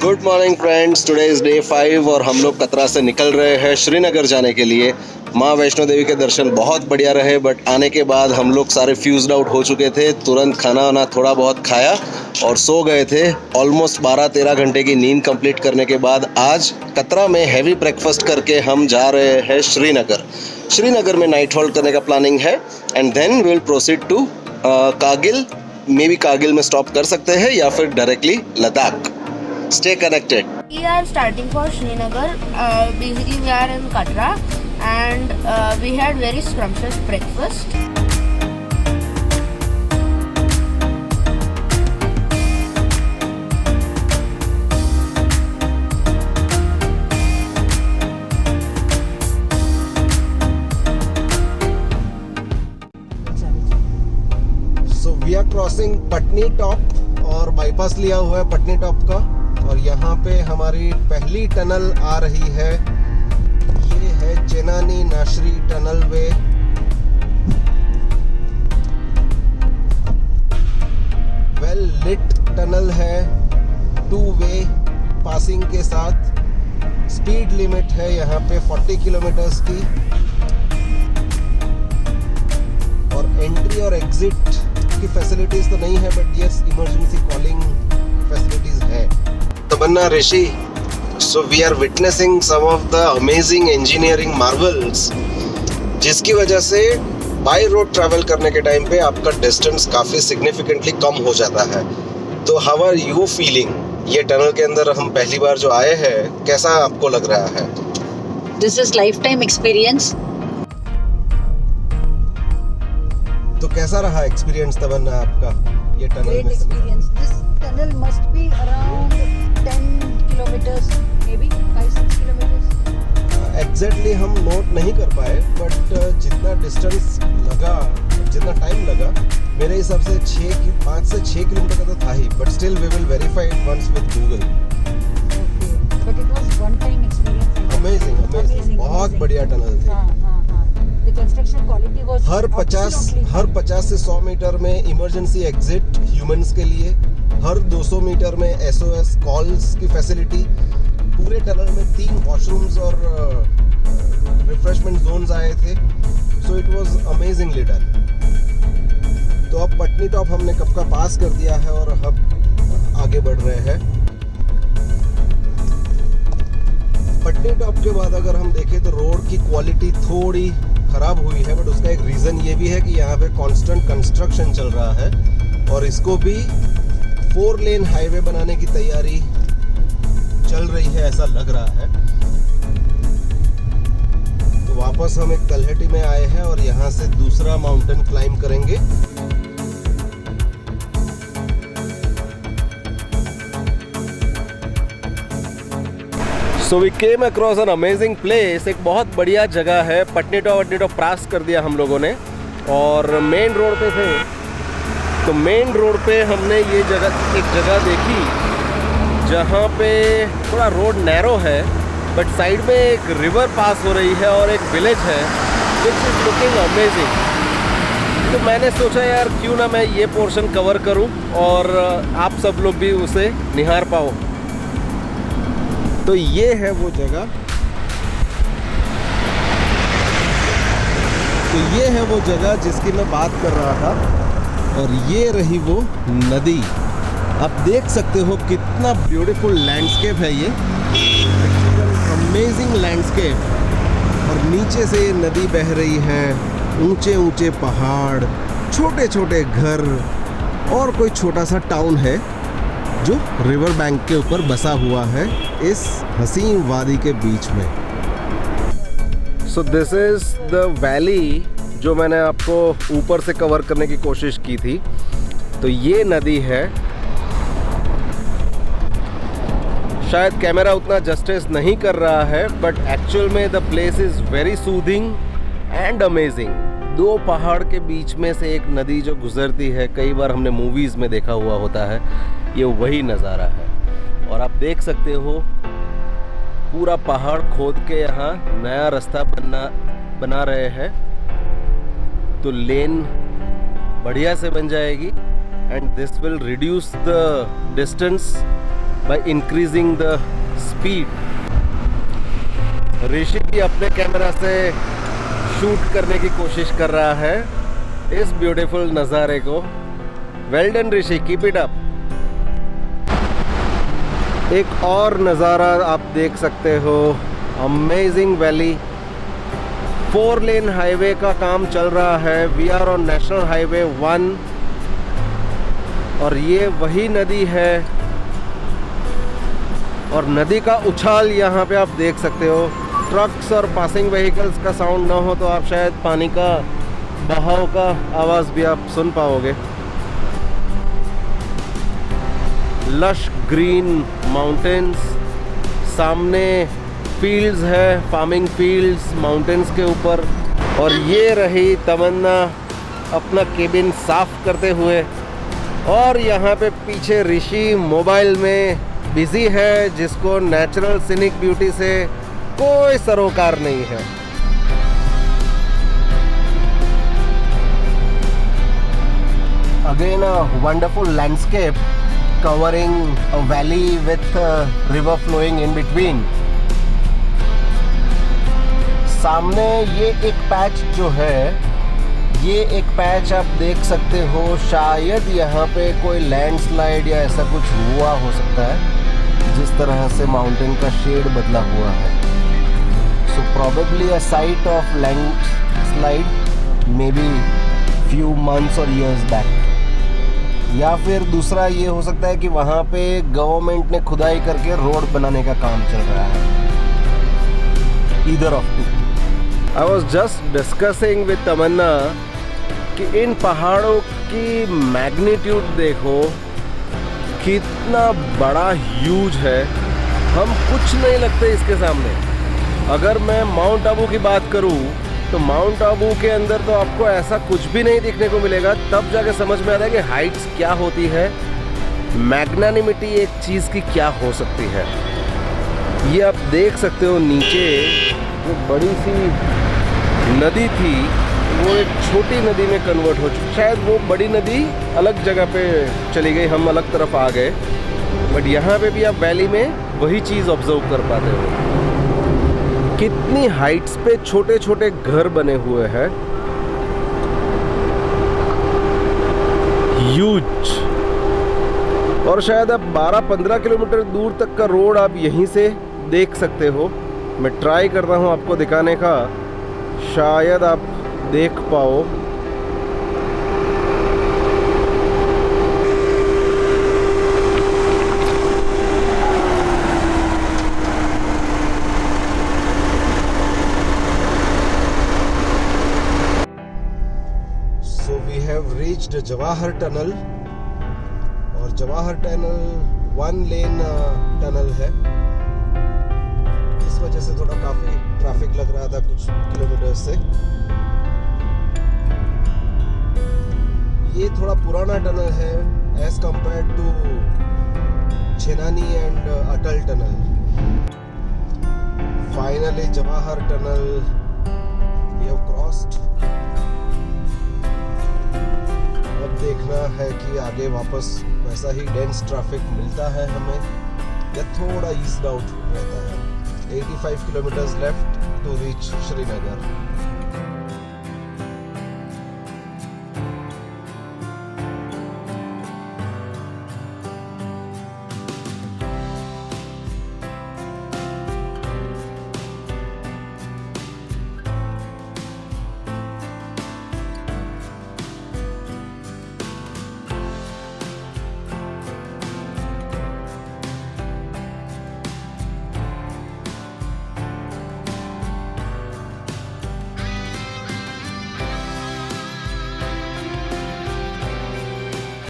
Good morning friends, today is day 5 और हम लोग कतरा से निकल रहे हैं श्रीनगर जाने के लिए। माँ वैष्णो देवी के दर्शन बहुत बढ़िया रहे, बट आने के बाद हम लोग सारे फ्यूज्ड आउट हो चुके थे। तुरंत खाना वाना थोड़ा बहुत खाया और सो गए थे। ऑलमोस्ट 12-13 घंटे की नींद कंप्लीट करने के बाद आज कतरा में हैवी ब्रेकफास्ट करके हम जा रहे हैं श्रीनगर। श्रीनगर में नाइट होल्ड करने का प्लानिंग है and then we will proceed to Kargil. May be Kargil में स्टॉप कर सकते हैं या फिर directly Ladakh. Stay connected. We are starting for Srinagar. Basically, we are in Katra, and we had very scrumptious breakfast. So we are crossing Patni top और bypass लिया हुआ है पटनी टॉप का, और यहाँ पे हमारी पहली टनल आ रही है। ये है चेनानी नाशरी टनल वे। वेल लिट टनल है, 2 वे पासिंग के साथ। स्पीड लिमिट है यहाँ पे 40 किलोमीटर्स की, और एंट्री और एग्जिट की फैसिलिटीज तो नहीं है, but yes emergency calling facilities है। Tamanna Rishi, so we are witnessing some of the amazing engineering marvels, जिसकी वजह से बाय रोड ट्रैवल करने के टाइम पे आपका डिस्टेंस काफ़ी सिग्निफिकेंटली कम हो जाता है। तो हाउ आर यू फीलिंग? ये टनल के अंदर हम पहली बार जो आए हैं, कैसा आपको लग रहा है? This is lifetime experience. तो कैसा रहा एक्सपीरियंस तमन्ना आपका ये टनल Great में? experience. This tunnel must be around 10 kilometers, maybe 5-6 kilometers. Exactly हम नोट नहीं कर पाए, बट जितना डिस्टेंस लगा, जितना टाइम लगा, मेरे हिसाब से 5 से 6 किलोमीटर का तो था ही, but still we will verify it once with Google. Okay. But it was one time experience. Amazing, बहुत बढ़िया टनल थी। हाँ। The construction quality was हर 50 से 100 मीटर में इमरजेंसी एग्जिट ह्यूमंस के लिए, हर 200 मीटर में SOS कॉल्स की फैसिलिटी। पूरे टनल में 3 वॉशरूम्स और रिफ्रेशमेंट जोन्स आए थे। So it was amazingly done. तो अब पटनी टॉप हमने कब का पास कर दिया है और अब आगे बढ़ रहे हैं। पटनी टॉप के बाद अगर हम देखें तो रोड की क्वालिटी थोड़ी खराब हुई है, बट उसका एक रीज़न ये भी है कि यहाँ पे कांस्टेंट कंस्ट्रक्शन चल रहा है और इसको भी 4 लेन हाईवे बनाने की तैयारी चल रही है, ऐसा लग रहा है। तो वापस हम एक तलहटी में आए हैं और यहाँ से दूसरा माउंटेन क्लाइंब करेंगे। So we came across an amazing place. एक बहुत बढ़िया जगह है। पटनी टॉप क्रॉस कर दिया हम लोगों ने और मेन रोड पे थे। तो मेन रोड पे हमने ये एक जगह देखी जहाँ पे थोड़ा रोड नैरो है, बट साइड में एक रिवर पास हो रही है और एक विलेज है विच इज़ लुकिंग अमेजिंग। तो मैंने सोचा यार क्यों ना मैं ये पोर्शन कवर करूं और आप सब लोग भी उसे निहार पाओ। तो ये है वो जगह, जिसकी मैं बात कर रहा था, और ये रही वो नदी। आप देख सकते हो कितना ब्यूटीफुल लैंडस्केप है ये, अमेजिंग लैंडस्केप। और नीचे से ये नदी बह रही है, ऊंचे ऊंचे पहाड़, छोटे छोटे घर, और कोई छोटा सा टाउन है जो रिवर बैंक के ऊपर बसा हुआ है इस हसीन वादी के बीच में। So this is the valley जो मैंने आपको ऊपर से कवर करने की कोशिश की थी। तो ये नदी है। शायद कैमरा उतना जस्टिस नहीं कर रहा है, बट एक्चुअल में the place is very soothing and amazing. 2 पहाड़ के बीच में से एक नदी जो गुजरती है, कई बार हमने मूवीज़ में देखा हुआ होता है, ये वही नज़ारा है। और आप देख सकते हो पूरा पहाड़ खोद के यहाँ नया रास्ता बना रहे हैं। तो लेन बढ़िया से बन जाएगी and this will reduce the distance by increasing the speed. ऋषि भी अपने कैमरा से शूट करने की कोशिश कर रहा है इस ब्यूटीफुल नज़ारे को. Well done Rishi, keep it up. एक और नज़ारा आप देख सकते हो, अमेजिंग वैली. 4 लेन हाईवे का काम चल रहा है. We are on national highway 1 और ये वही नदी है और नदी का उछाल यहाँ पे आप देख सकते हो. ट्रक्स और पासिंग व्हीकल्स का साउंड ना हो तो आप शायद पानी का बहाव का आवाज़ भी आप सुन पाओगे. लश ग्रीन माउंटेन्स, सामने फील्ड्स है, फार्मिंग फील्ड्स माउंटेन्स के ऊपर. और ये रही तमन्ना अपना केबिन साफ करते हुए. और यहाँ पे पीछे ऋषि मोबाइल में बिजी है, जिसको नेचुरल सीनिक ब्यूटी से कोई सरोकार नहीं है. Again a wonderful landscape covering a valley with a river flowing in between. सामने ये एक पैच जो है, ये एक पैच आप देख सकते हो. शायद यहाँ पे कोई लैंडस्लाइड या ऐसा कुछ हुआ हो सकता है, जिस तरह से माउंटेन का शेड बदला हुआ है. So probably a site of landslide may be few months और ईयर्स बैक. या फिर दूसरा ये हो सकता है कि वहाँ पे गवर्नमेंट ने खुदाई करके रोड बनाने का काम चल रहा है. Either of two. I was just discussing with Tamannaah कि इन पहाड़ों की मैग्नीट्यूड देखो, कितना बड़ा ह्यूज है. हम कुछ नहीं लगते इसके सामने. अगर मैं माउंट आबू की बात करूँ तो माउंट आबू के अंदर तो आपको ऐसा कुछ भी नहीं देखने को मिलेगा. तब जाके समझ में आता है कि हाइट्स क्या होती है, मैग्नानिमिटी एक चीज़ की क्या हो सकती है. ये आप देख सकते हो नीचे जो बड़ी सी नदी थी वो एक छोटी नदी में कन्वर्ट हो चुकी. शायद वो बड़ी नदी अलग जगह पे चली गई, हम अलग तरफ आ गए. बट यहाँ पे भी आप वैली में वही चीज़ ऑब्जर्व कर पाते हो. कितनी हाइट्स पे छोटे छोटे घर बने हुए हैं. ह्यूज. और शायद आप 12-15 किलोमीटर दूर तक का रोड आप यहीं से देख सकते हो. मैं ट्राई करता हूँ आपको दिखाने का, शायद आप देख पाओ. reached Jawahar tunnel. और जवाहर टनल 1 लेन टनल है. इस वजह से थोड़ा काफ़ी ट्रैफिक लग रहा था कुछ किलोमीटर से. ये थोड़ा पुराना टनल है as compared to Chenani and Atal tunnel. Finally Jawahar tunnel we have crossed. देखना है कि आगे वापस वैसा ही डेंस ट्रैफिक मिलता है हमें या थोड़ा ईज्ड आउट रहता है. 85 kilometres left to reach Srinagar.